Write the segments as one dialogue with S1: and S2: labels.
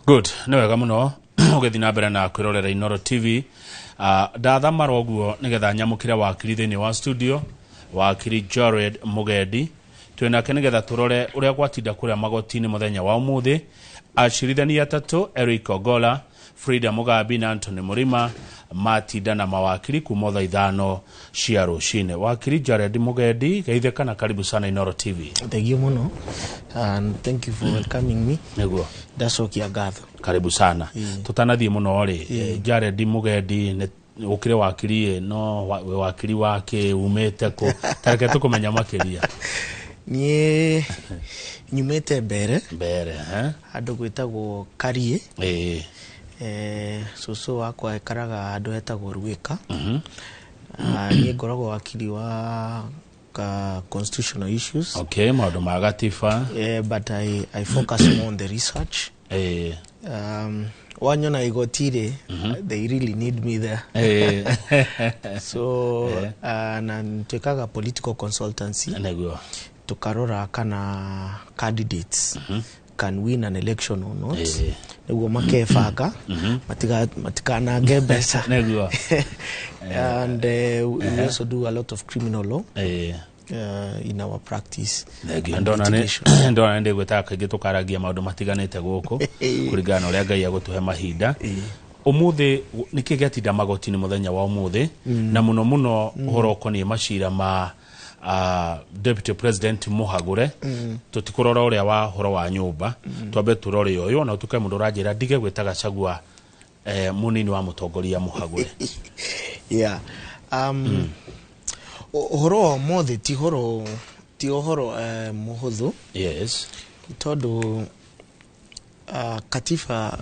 S1: Good. No wega muno ugethi na mbere na kwirorera Inoro TV. Ndathama roguo nigetha nyamukire wakiri thini wa studio wakiri Jared Mugendi. Twinake nigetha turore uria gwatinda kuria magotini muthenya wa umuthi. Acirithania atatu Eric Ogola, Frida Mugabi na Anthony Murima matinda na mawakiri kuma thaa 5 cia rucine. Wakiri Jared Mugendi, geitheka na karibu sana Inoro TV.
S2: Thank you muno and thank you for welcoming me.
S1: Neguo.
S2: Ndacokia ngatho.
S1: Karibu sana. Tutanathie muno ri Jared Mugendi ukire wakiri no wakiri wake umete ko tareke tukumenya makiria.
S2: Nie nyumete mbere andu gwitagwo Karie soso wakwa ekaraga andu hetagwo Rwika nie ngoragwo wakiri wa constitutional issues.
S1: Okay, maundu ma gatiba.
S2: But I focus more on the research. Wanyona igotire, they really need me there. So na twekaga political consultancy. Tukarora kana candidates can win an election or not. Neguo makefaka matikana gebesa. And we also do a lot of criminal law in our practice.
S1: Ndona ndi gwetaka gitukaragia maundu matiganite guku kurigana uria Ngai agutuhe mahinda. Umuthi nikigetinda magotini muthenya wa umuthi na muno horoko ni Maciira ma Deputy President Muhagure tutikurora uria wa horo wa nyumba twambe turore yoyo na tukae mundu rajira ndige gwetaga Gachagua munini wa mutongoria Muhagure.
S2: Horo mothe ti horo muhuthu.
S1: Yes.
S2: Tondu katiba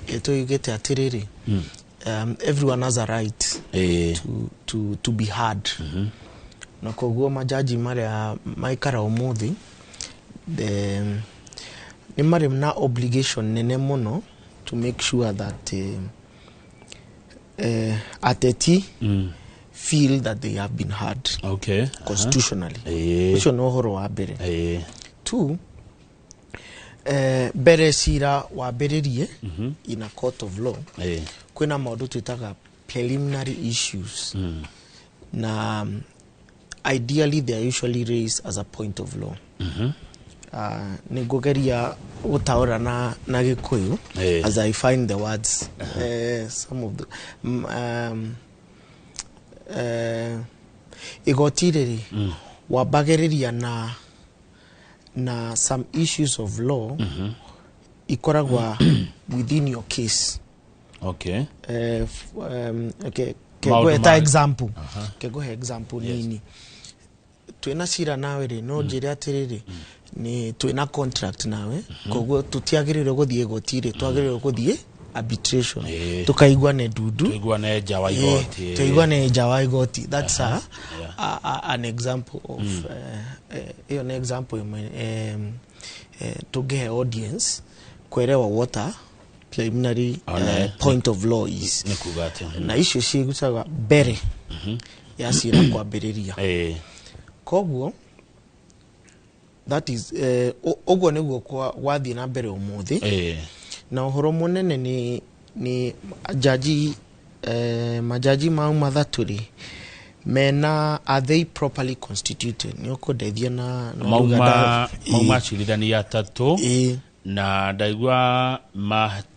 S2: eto yugete atiriri. Everyone has a right to be heard. Na koguo majaji maria maikara umuthi ni mari na obligation nene muno to make sure that ateti feel that they have been heard.
S1: Okay.
S2: Constitutionally. Ucio no horo wa mbere. Two, bere cira wa mberirie in a court of law. Kwina maundu twitaga preliminary issues. Na ideally they are usually raised as a point of law. Nigogeria utaora na gikuyu as I find the words. Some of the igotiriri wabageriria na some issues of law ikoragwa within your case.
S1: Okay.
S2: Okay. Kego example. Kego example nini. Twina cira nawe ri no njire atiriri ni twina contract nawe koguo tutiagirire guthie gotire twagirire guthie arbitration tukaigwa ne dudu
S1: tuigwa ne jawa igoti
S2: that's an example of an example to get audience kwelewa what a preliminary point of law is na issue cigucaga mbere ya cira kwambiriria koguo that is ogwo niguo kwathie na mbere umuthi na uhoro munene ni majaji mau mathaturi mena are they properly constituted ni ukudethia na
S1: mauma cirithania atatu na ndaigua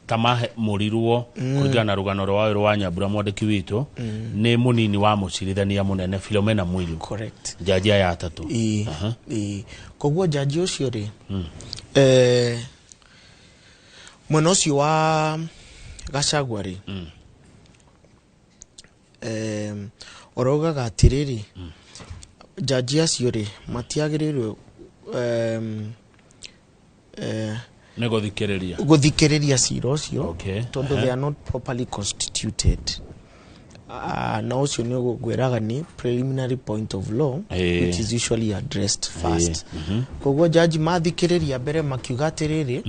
S1: tamahe murirwo kuringana rugano rwa Nyambura mwandiki witu ni munini wa mucirithania munene Philomena Mwilu.
S2: Correct.
S1: Jaji ya atatu.
S2: Koguo jaji ucio ri mwena ucio wa Gachagua ri orogaga atiriri jaji acio ri matiagirirwe guthikiriria cira ucio tondu they are not properly constituted. Na ucio ni gweraga ni preliminary point of law which is usually addressed first. Koguo jaji mathikiriria mbere makiuga atiriri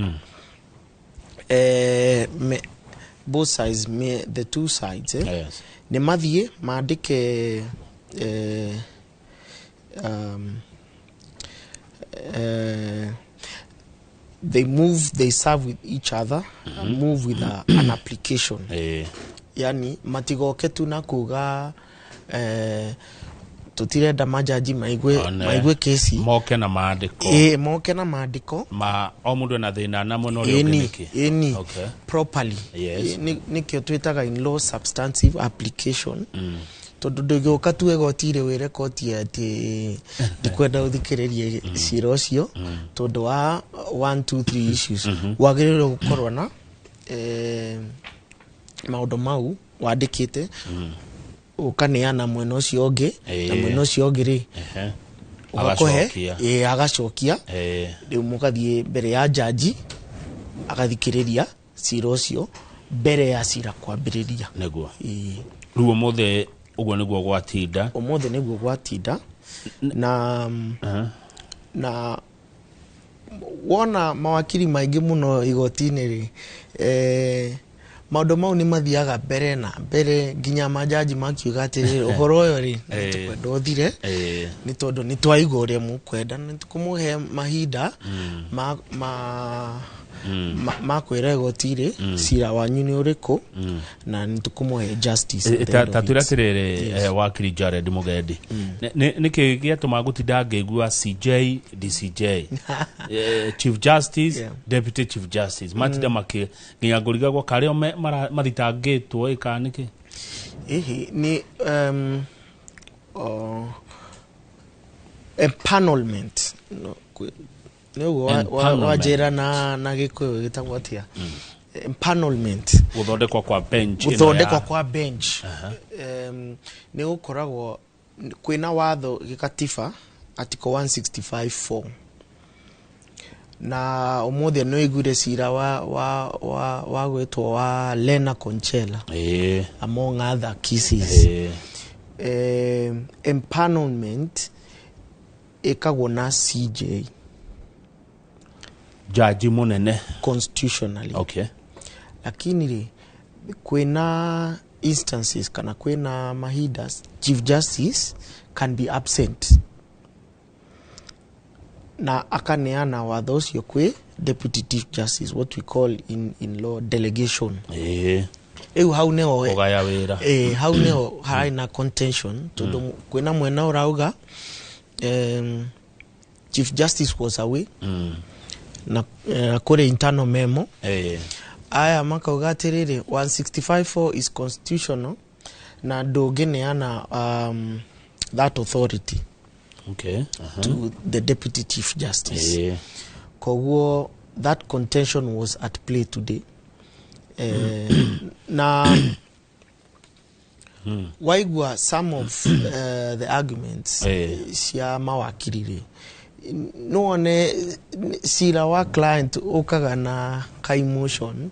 S2: both sides, the two sides ni mathie maandike they serve with each other, move with an application. Yani matigoke tu na kuga tutirenda majaji maigwe kesi
S1: moke na maandiko
S2: moke na maandiko
S1: ma o mundu na thina na muno ri
S2: niki okay properly nikyo twitaga in law substantive application tondu ndugiuka tu egotire wire koti ati ndikwenda uthikiririe cira ucio tondu wa 1 2 3 issues wagiriro gukorwa na maundu mau wandikite ukaneana mwena ucio ungi na mwena ucio ungi ri ugakohe agacokia riu mugathie mbere ya jaji agathikiriria cira ucio mbere ya cira kwambiriria
S1: neguo riu mothe uguo niguo gwatinda
S2: umothe niguo gwatinda na wona mawakiri maingi muno igotini ri maundu mau ni mathiaga mbere na mbere nginya majaji makiuga atiri uhoro uyo ri tukwenda uthire ni tondu ni twaigua uria mukwenda ni tukumuhe mahinda makwira igotiri cira wanyu ni uriku na ni tukumuhe justice
S1: tatwira tirire wakiri Jared Mugendi niki giatuma gutinda ngigua CJ DCJ Chief Justice Deputy Chief Justice matinda maki nginya nguriga gwa kario mathitangitwo ikaniki
S2: ni empanelment no wajera na gikuyu gitagwo atia empanelment guthondekwa kwa bench ni ukoragwo kwina watho gikatiba article 165(4) na umuthia no igure cira wa gwetwo wa Lena Conchela among other cases empanelment ikagwo na CJ
S1: jaji munene
S2: constitutionally
S1: okay
S2: lakini ri kwina instances kana kwina mahidas Chief Justice can be absent na akaneana watho ucio kwi Deputy Chief Justice what we call in law delegation hau neo
S1: ogaya wira
S2: hau neo haina contention tondu kwina mwena urauga Chief Justice was away na kore internal memo aya makauga atiriri 165(4) is constitutional na ndugineana that authority
S1: okay
S2: to the Deputy Chief Justice koguo that contention was at play today na waigwa some of the arguments cia mawakiri no one cira wa client ukaga na ka emotion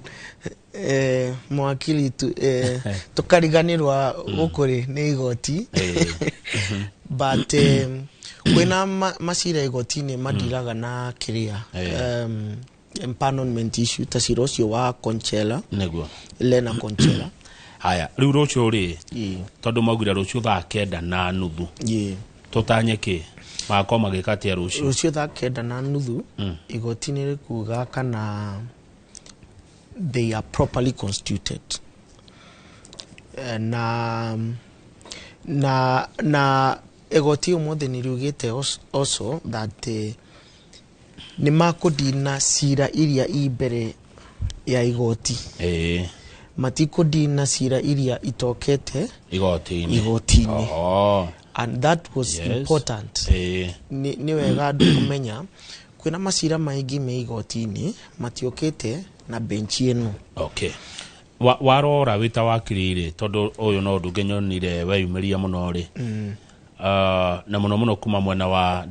S2: mwakili tukariganirwa ukuri ni igoti but kwina macira igoti-ini madiraga na kiria empanelment issue ta cira ucio wa Conchela
S1: neguo
S2: Lena Conchela
S1: haya riu rucio ri tondu maugire rucio thaa 9:30 tutanye ki mako magikatia rucio
S2: thaa 9:30 igoti-ini rikuga kana they are properly constituted na egoti umothe ni riugite also that ni makudina cira iria ibere ya igoti matikudina cira iria itokete igoti-ini and that was important ni wega kumenya kwina macira maingi me igoti-ini matiokete na bench eno
S1: okay warora wita wakirire tondu uyu no ndungenyonire weyumiria muno ri na muno kuma mwena wa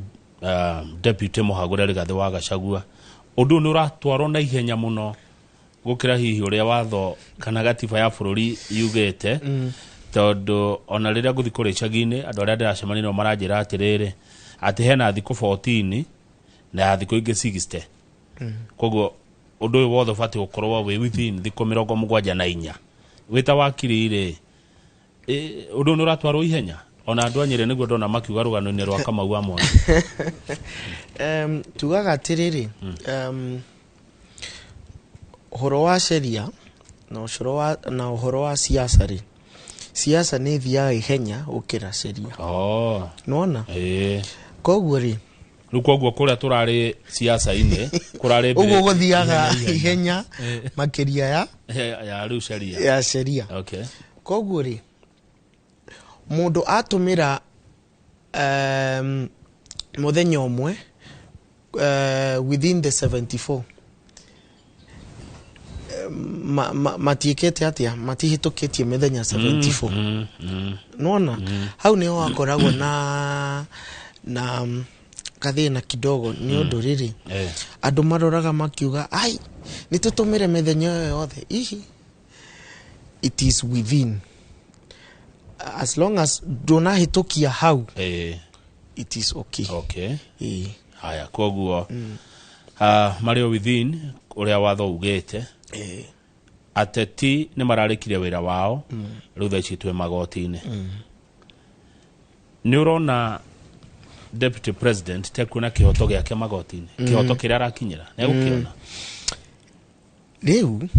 S1: Deputy Muhagũre Rigathi wa Gachagua undu ni uratwarwo na ihenya muno gukira hihi uria watho kana gatiba ya bururi yugete tondu ona riria guthi kuri chagine andu aria ndiracemania no maranjira atiriri ati hena thiku 14 na thiku ingi 60 koguo undu uyu wothe fati gukorwo wi within thiku 74 wita wakirire undu ni uratwarwo ihenya ona andu anyire niguo ndona makiuga rugano-ini rwa Kamau amwe
S2: tugaga atiriri horo wa sheria na uhoro wa siasa ri siasa ni thiaga ihenya ukira sheria nona koguo ri
S1: rukoguo kuria turari siasa ine kurari
S2: uguo guthiaga ihenya makĩria
S1: ya riu sheria
S2: ya sheria koguo ri mundu atumira muthenya umwe within the 74 matiikete atia matihitukitie mithenya 74 nona hau niho akoragwo na kathina kidogo ni undu riri andu maroraga makiuga ai nitutumire mithenya yothe ihi it is within as long as dona hitukia hau it is okay haya koguo Mario within uria watho ugete ateti ni mararikire wira wao riu thaici twe magoti-ini ni urona deputy president tekuna kihoto giake magoti-ini kihoto kiria arakinyira ne ukiona riu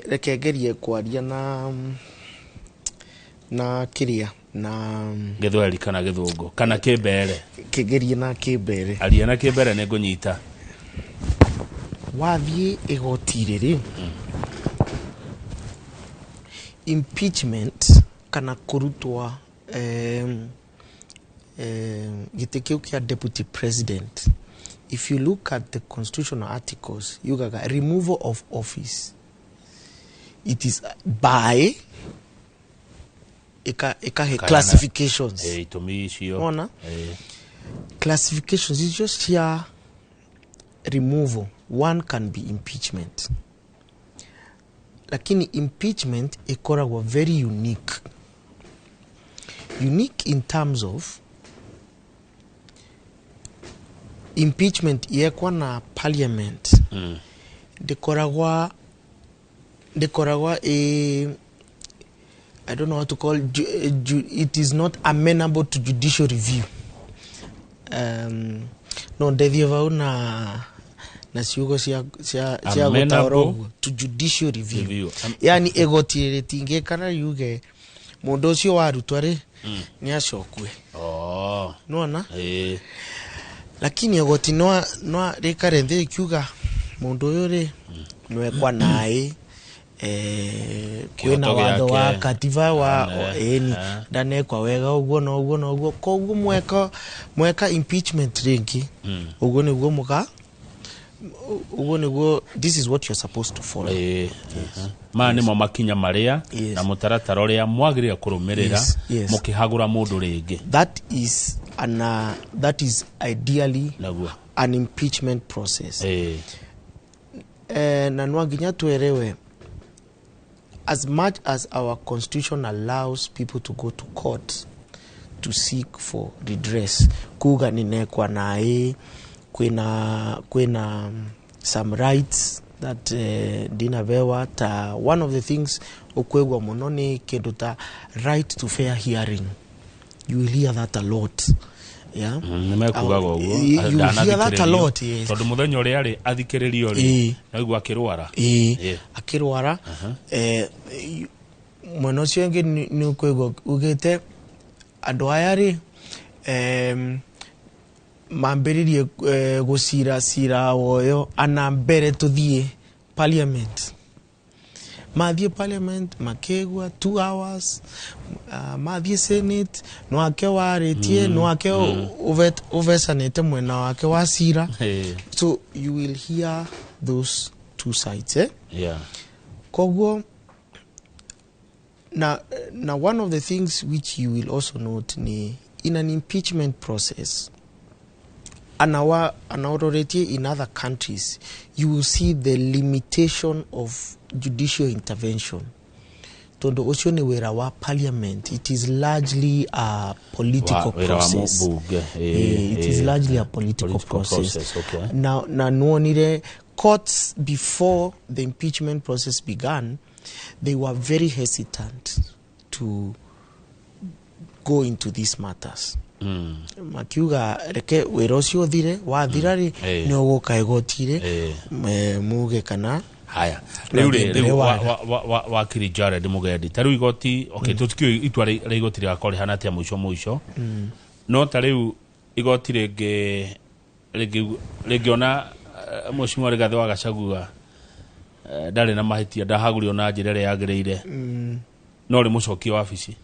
S2: reke gerie kwaria na kiria na
S1: githweri kana githungu kana kimbere
S2: kigerie na kimbere
S1: aria na kimbere ne ngunyita
S2: wathie igoti riri impeachment kana kurutwa gitikiu kia deputy president. If you look at the constitutional articles, you got removal of office. It is by classifications. Ona classifications is just here removal. One can be impeachment. Lakini impeachment ikorawa very unique. Unique in terms of impeachment yekwa na parliament. Dekorawa I don't know how to call it is not amenable to judicial review. No ndethia na ciugo cia gutauro to judicial review. Yani egoti ritinge kana yuge mundu ucio warutwa ri ni acokwe. Nona lakini egoti no rikare nthi kiuga mundu uyu ri nwekwa nae kwina watho wa katiba wa eni ndanekwa wega uguo na uguo koguo mweka impeachment ringi uguo niguo muka uguo niguo this is what you're supposed to follow.
S1: Mani mo makinya maria na mutaratara uria mwagirira kurumirira mukihagura mundu ringi. That
S2: is ideally an impeachment process. Na nwanginya twerewe as much as our constitution allows people to go to court to seek for redress, kuga ninekwa nae kwina some rights that dinavewa ta one of the things okwegwa muno ni kindu ta right to fair hearing. You will hear that a lot. Yeah.
S1: Nimekugaga uguo.
S2: You hear that a lot, yes.
S1: Tondu muthenya uri ari athikiririo ri na igwa akirwara.
S2: Akirwara. Mwana ucio ngi ni ukwegwa ugite andu aya ri mambiririe gucira woyo ana mbere tuthie parliament. Mathie parliament makegwa 2 hours, mathie senate no ake waritie no ake oversanete mwena wake wasira. So you will hear those two sides. Koguo na one of the things which you will also note ni in an impeachment process and already in other countries, you will see the limitation of judicial intervention. Tondo osione wera wa parliament, it is largely a political process. It is largely a political process. Now, nuonire courts before the impeachment process began, they were very hesitant to go into these matters. makiuga reke wĩra ũcio thire wathira ri nĩ ũgũka igotire muge kana
S1: haya riu wakiri Jared Mugendi taru igoti okay tutikio itwa ri igoti ria kore hana tia muico no tariu igoti regiona Mheshimiwa Rigathi wa Gachagua ndari na mahitia ndahagũrio na njĩra ĩrĩa yagĩrĩire no ri mucokia wabici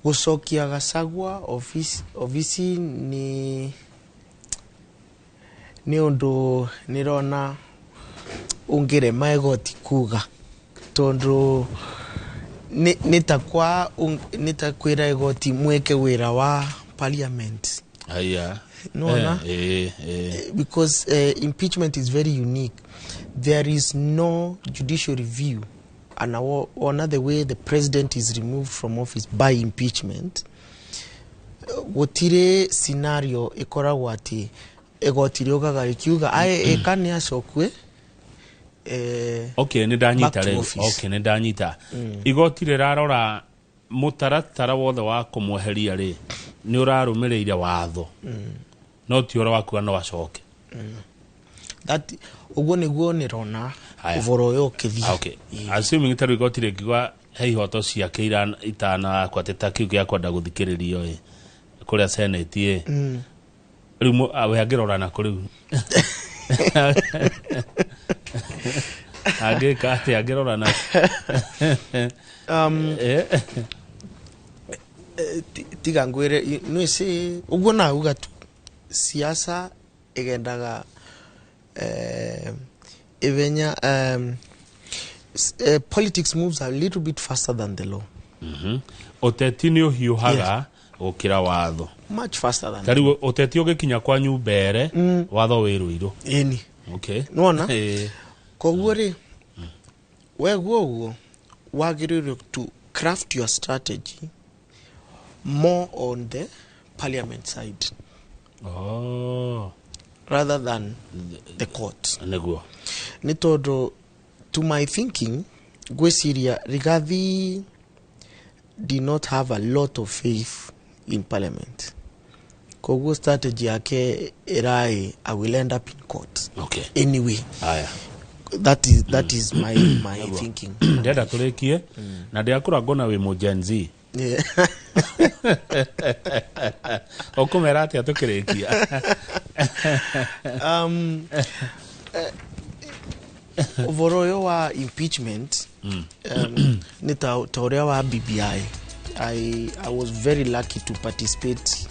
S2: gucokia Gachagua ofisi ni undu nirona ungire maegoti kuga tondu nitakwira igoti mweke wira wa parliament
S1: aya
S2: no because impeachment is very unique. There is no judicial review, and another way the president is removed from office by impeachment. Gutire scenario ikoragwo ati egotire ogaga ikiuga ekane acokwe
S1: okay ni ndanyita rero okay ni ndanyita igotire rarora mutaratara wothe wa kumweheria ri ni urarumireire watho no ti ora wakuga no acoke
S2: that uguo niguo nirona uvoro yo kithi
S1: okay assuming taru igotire ngigwa he ihoto cia keira itana kwateta kiugo ya kwenda guthikiririo kuria senate riu we agirora na kuriu agika ati agirora na
S2: tiga ngwire no ise uguo na uga tu siasa egendaga evenya politics moves a little bit faster than the law
S1: otetinio hiuhaga ukira watho
S2: much faster than
S1: tari oteti ogikinya kwa nyumbere watho wiruiro
S2: eni
S1: okay
S2: nona koguo ri weguo wagiriro to craft your strategy more on the parliament side rather than the court
S1: neguo
S2: nitodo to my thinking gwesiria Rigathi did not have a lot of faith in parliament. Koguo strategy yake erai I will end up in court.
S1: Okay.
S2: Anyway.
S1: Aya.
S2: That is my thinking.
S1: Ndenda turekie na ndiakura ngona we mu Gen Z.
S2: Yeah.
S1: Okumera ati atukirekia.
S2: Ovoroyo wa impeachment ni taurea wa BBI. I was very lucky to participate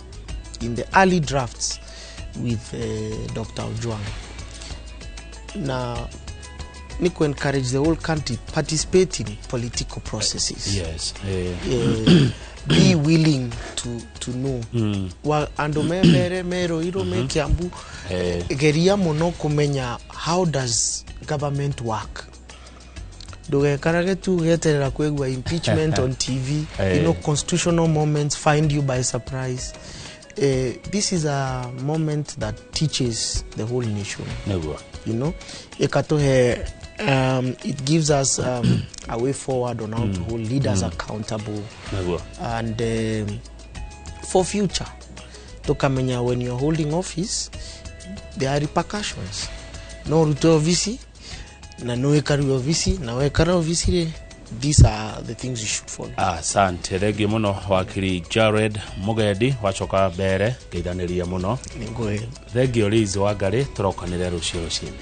S2: in the early drafts with Dr. Ojwang. Now, Nico encourage the whole country participate in political processes.
S1: Yes.
S2: Be willing to know. Ando mero iro me kiambu geria mono kumenya how does government work. Doge karage tu geterera kwegwa impeachment on TV. Constitutional moments find you by surprise. This is a moment that teaches the whole nation.
S1: Never.
S2: It gives us a way forward on how to hold leaders accountable. Never. And for future. Tokamenya when you're holding office, there are repercussions. No ruto visi, na no ekaru visi, na wekara visi. These are the things you should follow.
S1: Asante regi muno wakiri Jared Mugendi wachoka bere geithaniria muno.
S2: Ningoe.
S1: Regi Olizo wagari turokanire rucio rucine.